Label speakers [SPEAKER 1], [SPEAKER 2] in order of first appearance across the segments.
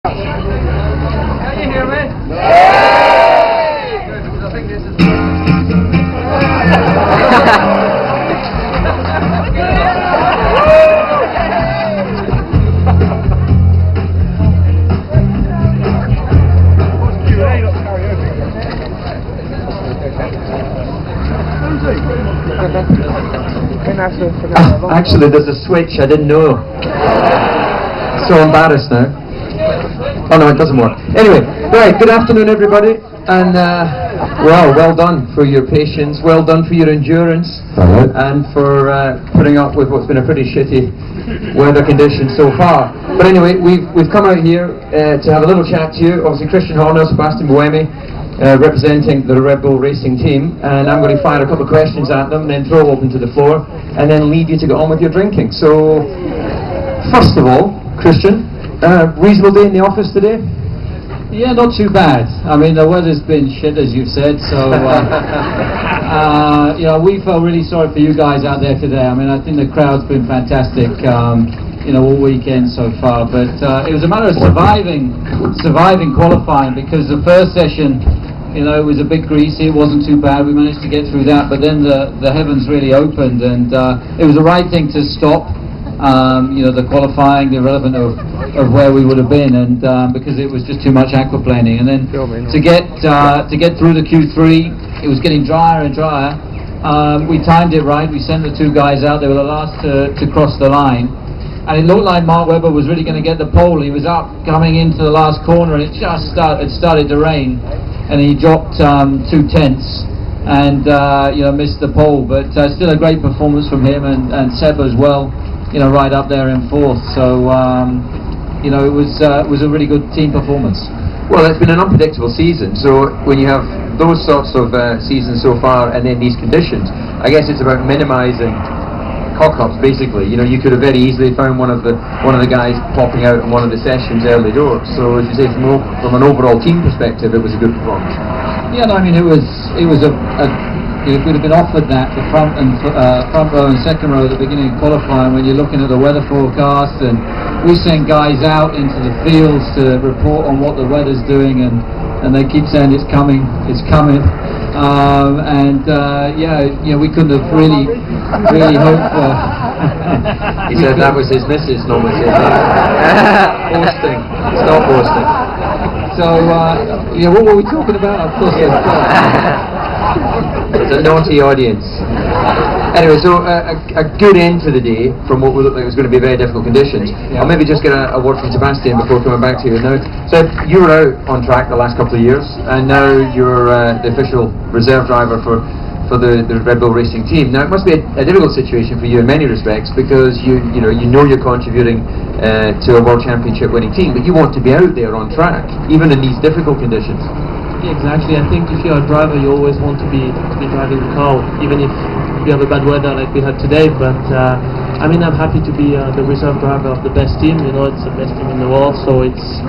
[SPEAKER 1] Can you hear me? Good, because I think this is...
[SPEAKER 2] Actually, there's a switch. I didn't know. So embarrassed now. Oh no, it doesn't work. Anyway, right. Good afternoon, everybody, and well done for your patience. Well done for your endurance, and for putting up with what's been a pretty shitty weather condition so far. But anyway, we've come out here to have a little chat to you. Obviously, Christian Horner, Sebastian Buemi, representing the Red Bull Racing team, and I'm going to fire a couple of questions at them, and then throw open to the floor, and then leave you to get on with your drinking. So, first of all, Christian, reasonable day in the office today?
[SPEAKER 3] Yeah, not too bad. I mean, the weather's been shit, as you've said, so we felt really sorry for you guys out there today. I mean, I think the crowd's been fantastic, all weekend so far, but it was a matter of surviving qualifying, because the first session, it was a bit greasy. It wasn't too bad. We managed to get through that, but then the heavens really opened, and it was the right thing to stop. The qualifying, irrelevant of where we would have been, and because it was just too much aquaplaning. And then to get through the Q3, it was getting drier and drier. We timed it right. We sent the two guys out. They were the last to cross the line, and it looked like Mark Webber was really going to get the pole. He was up coming into the last corner, and it started to rain, and he dropped 2/10 and missed the pole. But still a great performance from him, and Seb as well. Right up there in fourth. So, it was a really good team performance.
[SPEAKER 2] Well, it's been an unpredictable season. So when you have those sorts of seasons so far, and then these conditions, I guess it's about minimising cock-ups. Basically, you could have very easily found one of the guys popping out in one of the sessions early doors. So, as you say, from an overall team perspective, it was a good performance.
[SPEAKER 3] Yeah, no, I mean, it was if we'd have been offered that, the front row and second row at the beginning of qualifying, when you're looking at the weather forecast, and we send guys out into the fields to report on what the weather's doing, and they keep saying it's coming, we couldn't have really hoped for.
[SPEAKER 2] He said that was his missus, not his boasting. Stop boasting.
[SPEAKER 3] So, what were we talking about? Of course,
[SPEAKER 2] it's a naughty audience. Anyway, so a good end to the day from what looked like it was going to be very difficult conditions.
[SPEAKER 3] Yeah.
[SPEAKER 2] I'll maybe just get a word from Sebastian before coming back to you. Now, so you were out on track the last couple of years, and now you're the official reserve driver for the Red Bull Racing team. Now, it must be a difficult situation for you in many respects, because you're contributing to a World Championship winning team, but you want to be out there on track, even in these difficult conditions.
[SPEAKER 4] Yeah, exactly. I think if you're a driver, you always want to be driving the car, even if you have a bad weather like we had today. But I'm happy to be the reserve driver of the best team. It's the best team in the world, so it's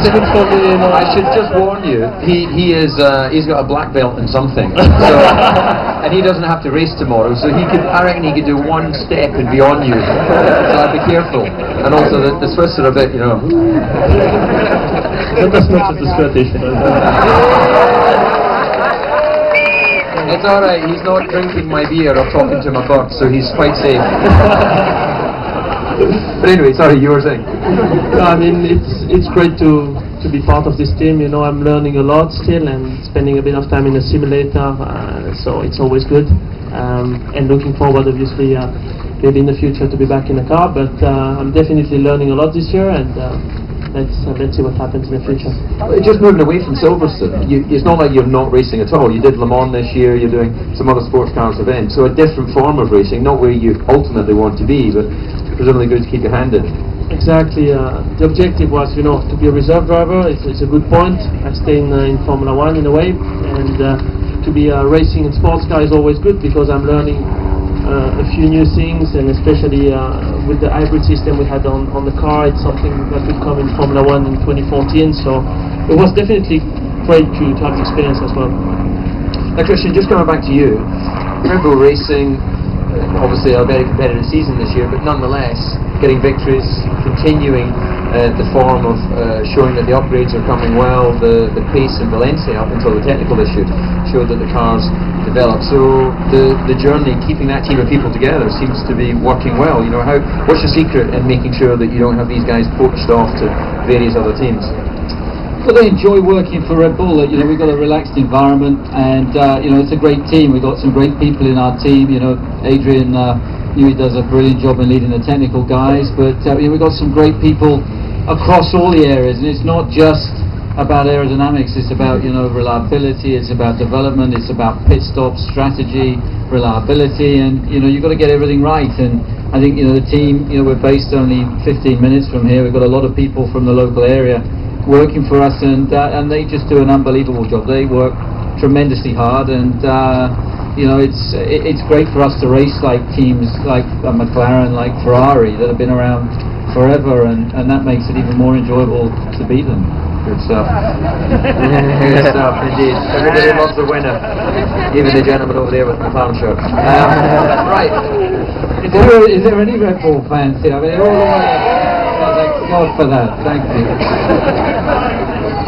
[SPEAKER 4] good for me.
[SPEAKER 2] I should just warn you, he's got a black belt in something, so, and he doesn't have to race tomorrow, so I reckon he could do one step and be on you. So I'd be careful. And also the Swiss are a bit,
[SPEAKER 4] Not as much as the Scottish.
[SPEAKER 2] It's alright, he's not drinking my beer or talking to my bird, so he's quite safe. But anyway, sorry, you were saying?
[SPEAKER 4] I mean, it's great to be part of this team. I'm learning a lot still, and spending a bit of time in the simulator, so it's always good. And looking forward, obviously, maybe in the future to be back in the car. But I'm definitely learning a lot this year, and let's see what happens in the future.
[SPEAKER 2] Just moving away from Silverstone, it's not like you're not racing at all. You did Le Mans this year, you're doing some other sports cars events, so a different form of racing, not where you ultimately want to be, but presumably good to keep your hand in.
[SPEAKER 4] Exactly. The objective was, to be a reserve driver. It's a good point. I stay in Formula 1 in a way, and to be racing in sports car is always good, because I'm learning a few new things, and especially with the hybrid system we had on the car. It's something that will come in Formula 1 in 2014, so it was definitely great to have the experience as well.
[SPEAKER 2] Now, Christian, just coming back to you, Red Bull Racing, obviously a very competitive season this year, but nonetheless getting victories, continuing the form of showing that the upgrades are coming well. The pace in Valencia up until the technical issue showed that the cars developed. So the journey, keeping that team of people together, seems to be working well. You know, what's your secret in making sure that you don't have these guys poached off to various other teams?
[SPEAKER 3] Well, they enjoy working for Red Bull. You know, we've got a relaxed environment, and you know, it's a great team. We've got some great people in our team. You know, Adrian Newey does a brilliant job in leading the technical guys, but you know, we've got some great people across all the areas, and it's not just about aerodynamics. It's about, you know, reliability. It's about development. It's about pit stop strategy, reliability, and you know, you've got to get everything right. And I think, you know, the team, you know, we're based only 15 minutes from here. We've got a lot of people from the local area working for us, and they just do an unbelievable job. They work tremendously hard, and you know, it's great for us to race like teams like McLaren, like Ferrari, that have been around forever, and that makes it even more enjoyable to beat them.
[SPEAKER 2] Good stuff. Good stuff, indeed. Everybody loves the winner, even the gentleman over there with the McLaren shirt. Right.
[SPEAKER 3] Is there any Red Bull fans here? I mean, all the way. Thank God for that. Thank you.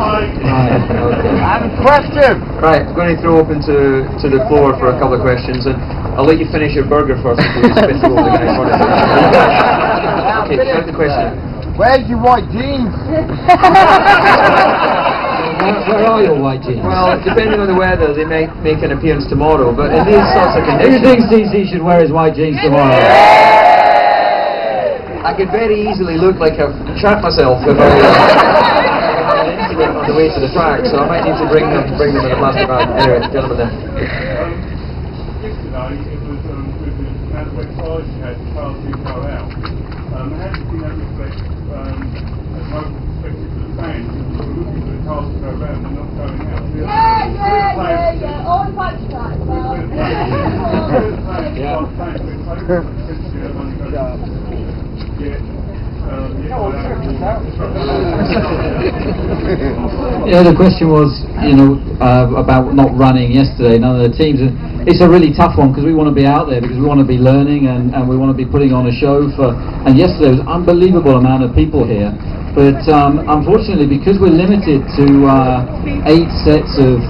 [SPEAKER 3] Right, okay.
[SPEAKER 1] I have a question.
[SPEAKER 2] Right, I'm going to throw open to the floor for a couple of questions, and I'll let you finish your burger first before you spit all the guys in front of you. Okay, start the question.
[SPEAKER 1] Where's your white jeans?
[SPEAKER 3] Where are your white jeans?
[SPEAKER 2] Well, depending on the weather, they may make an appearance tomorrow, but in these sorts of
[SPEAKER 3] Who
[SPEAKER 2] conditions...
[SPEAKER 3] thinks DC should wear his white jeans tomorrow?
[SPEAKER 2] I could very easily look like I've trapped myself if I an incident on the way to the track, so I might need to bring them in a plastic bag. Anyway, gentlemen there.
[SPEAKER 5] Yesterday, it was with the amount of exercise you had, the cars didn't go out. How do you think that reflects a global perspective for the fans? You're looking for the cars to go around and not going out.
[SPEAKER 6] Yeah. All the bunch tracks.
[SPEAKER 3] Yeah, the question was, you know, about not running yesterday, none of the teams. And it's a really tough one because we want to be out there, because we want to be learning, and we want to be putting on a show for. And yesterday was an unbelievable amount of people here. But unfortunately, because we're limited to 8 sets of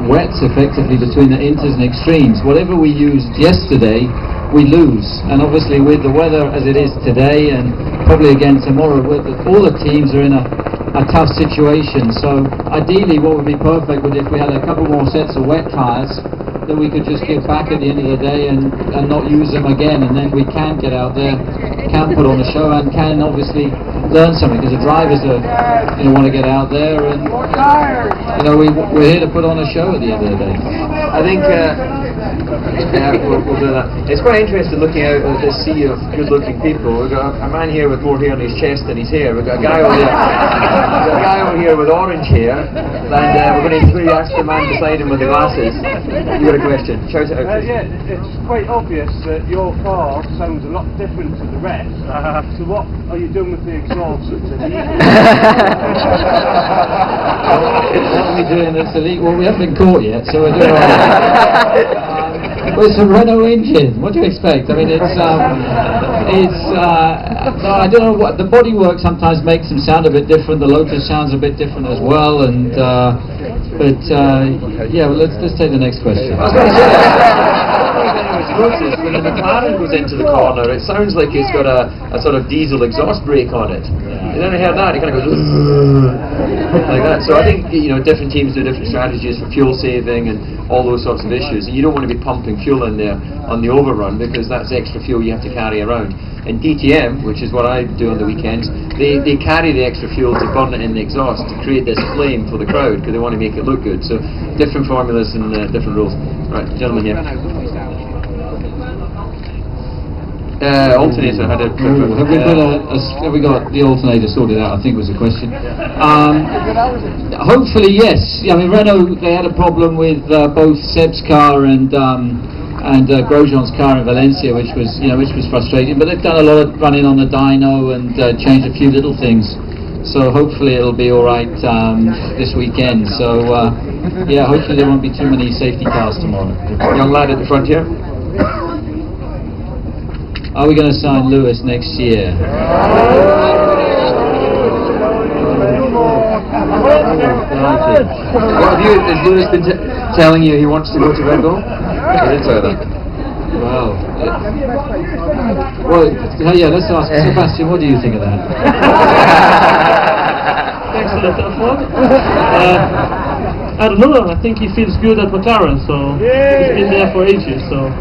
[SPEAKER 3] wets effectively between the inters and extremes, whatever we used yesterday, we lose. And obviously with the weather as it is today, and probably again tomorrow, all the teams are in a tough situation. So ideally what would be perfect would if we had a couple more sets of wet tyres that we could just give back at the end of the day and not use them again, and then we can get out there, can put on a show, and can obviously learn something, because the drivers are, you know, want to get out there, and you know, we're here to put on a show at the end of the day.
[SPEAKER 2] I think we'll do that. It's quite interesting looking out at this sea of good-looking people. We've got a man here with more hair on his chest than his hair. We've got a guy over there. We've got a guy over here with orange hair, and we're going to ask the man beside him with the glasses. You got a question? Shout it out.
[SPEAKER 5] Yeah, it's quite obvious that your car sounds a lot different to the rest. So what are you doing with the exhaust?
[SPEAKER 3] What are we doing that's elite? Well, we haven't been caught yet, so we're doing all right. Well, it's a Renault engine. What do you expect? I mean, no, I don't know what the bodywork sometimes makes them sound a bit different. The Lotus sounds a bit different as well, and yeah. Well, let's take the next question.
[SPEAKER 2] I was going to say when the McLaren goes into the corner, it sounds like it's got a sort of diesel exhaust brake on it. You never heard that? It kind of goes like that. So I think, you know, different teams do different strategies for fuel saving and all those sorts of issues, and you don't want to be pumping fuel in there on the overrun, because that's extra fuel you have to carry around. And DTM, which is what I do on the weekends, they carry the extra fuel to burn it in the exhaust to create this flame for the crowd, because they want to make it look good. So different formulas and different rules. Right, gentlemen here. Alternator had a...
[SPEAKER 3] Have we got the alternator sorted out? I think was the question. Hopefully, yes. I mean, Renault, they had a problem with both Seb's car and Grosjean's car in Valencia, which was frustrating. But they've done a lot of running on the dyno and changed a few little things. So hopefully it'll be all right this weekend. So yeah, hopefully there won't be too many safety cars tomorrow.
[SPEAKER 2] Young lad at the front here.
[SPEAKER 3] Are we going to sign Lewis next year?
[SPEAKER 2] What have you, has Lewis been telling you he wants to go to Red Bull? He did say that.
[SPEAKER 3] Wow. Well, yeah, let's ask Sebastian, what do you think of that?
[SPEAKER 4] Thanks for the tough one. I don't know, I think he feels good at McLaren, so he's been there for ages, so...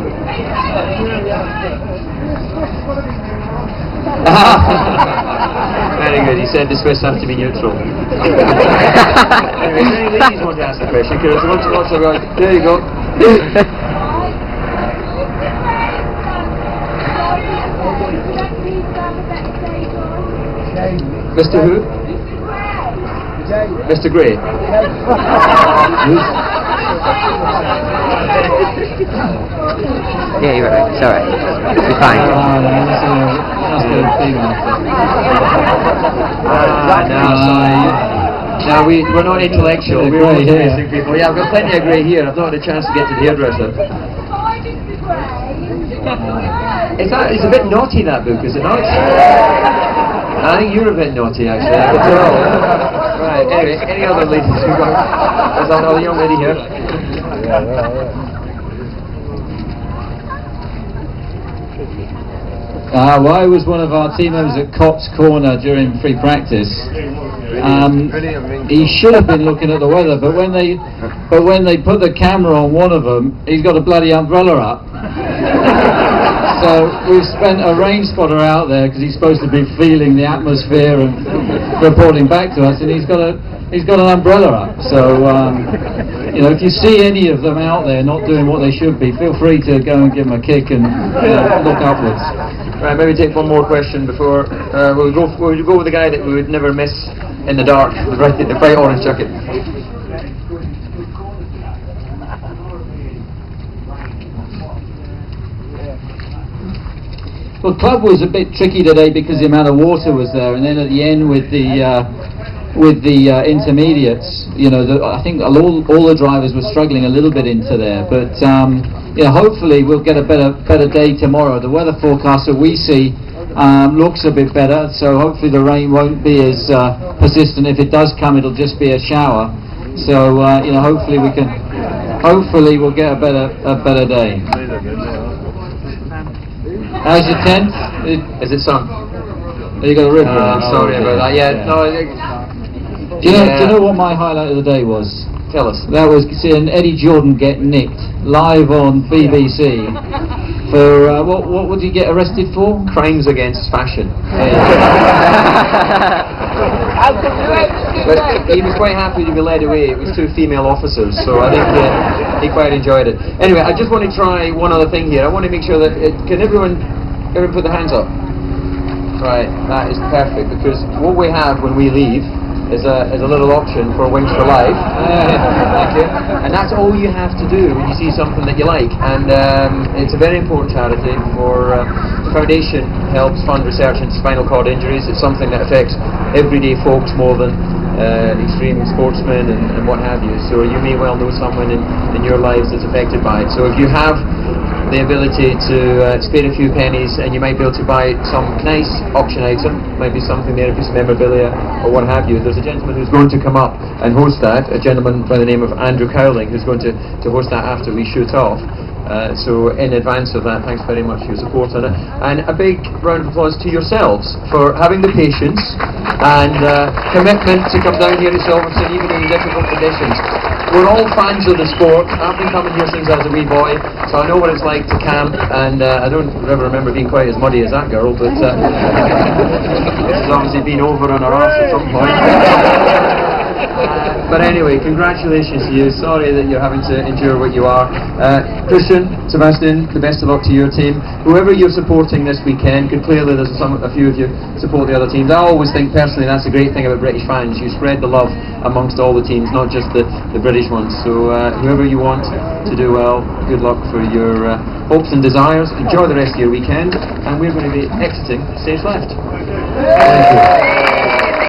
[SPEAKER 2] Very good, he said the Swiss have to be neutral. Anyway, any ladies want to ask a question? Because lots of guys... There you go. Mr. Who? Mr. Gray.
[SPEAKER 7] Yeah, you're right. It's alright. You're fine.
[SPEAKER 2] No, we're not intellectual. We're only racing people. Yeah, I've got plenty of grey here. I've not had a chance to get to the hairdresser. It's a bit naughty, that book, is it not? I think you're a bit naughty, actually. I can tell. Right, anyway, any other ladies who got... There's another young lady here.
[SPEAKER 3] Well, I was one of our team members at Cops Corner during free practice. He should have been looking at the weather, but when they put the camera on one of them, he's got a bloody umbrella up. So we've spent a rain spotter out there because he's supposed to be feeling the atmosphere and reporting back to us, and he's got an umbrella up. So you know, if you see any of them out there not doing what they should be, feel free to go and give them a kick and look upwards.
[SPEAKER 2] Right, maybe take one more question before we'll go with the guy that we would never miss in the dark, the bright orange jacket.
[SPEAKER 3] Well, club was a bit tricky today because the amount of water was there, and then at the end with the intermediates, you know, I think all the drivers were struggling a little bit into there. But you know, hopefully we'll get a better day tomorrow. The weather forecast that we see looks a bit better, so hopefully the rain won't be as persistent. If it does come, it'll just be a shower. So you know, hopefully we'll get a better day. How's your tent?
[SPEAKER 2] Is it sunk?
[SPEAKER 3] You got a rib?
[SPEAKER 2] Sorry about that. Yeah, no.
[SPEAKER 3] Do you know what my highlight of the day was?
[SPEAKER 2] Tell us.
[SPEAKER 3] That was seeing Eddie Jordan get nicked live on BBC for what would he get arrested for?
[SPEAKER 2] Crimes against fashion. But he was quite happy to be led away. It was two female officers, so I think he quite enjoyed it. Anyway, I just want to try one other thing here. I want to make sure that can everyone put their hands up? Right, that is perfect, because what we have when we leave is a little option for Wings for Life. Thank you. And that's all you have to do when you see something that you like. And it's a very important charity. The foundation helps fund research into spinal cord injuries. It's something that affects everyday folks more than extreme sportsmen and what have you. So you may well know someone in your lives that's affected by it. So if you have the ability to spare a few pennies, and you might be able to buy some nice auction item, might be something there, a piece of memorabilia or what have you. There's a gentleman who's going to come up and host that, a gentleman by the name of Andrew Cowling, who's going to host that after we shoot off. So in advance of that, thanks very much for your support on it, and a big round of applause to yourselves for having the patience and commitment to come down here to Silverstone even in difficult conditions. We're all fans of the sport. I've been coming here since I was a wee boy, so I know what it's like to camp, and I don't ever remember being quite as muddy as that girl, but this has obviously been over on our arse at some point. But anyway, congratulations to you. Sorry that you're having to endure what you are. Christian, Sebastian, the best of luck to your team. Whoever you're supporting this weekend, because clearly there's a few of you support the other teams. I always think personally that's a great thing about British fans. You spread the love amongst all the teams, not just the British ones. So whoever you want to do well, good luck for your hopes and desires. Enjoy the rest of your weekend, and we're going to be exiting stage left. Thank you.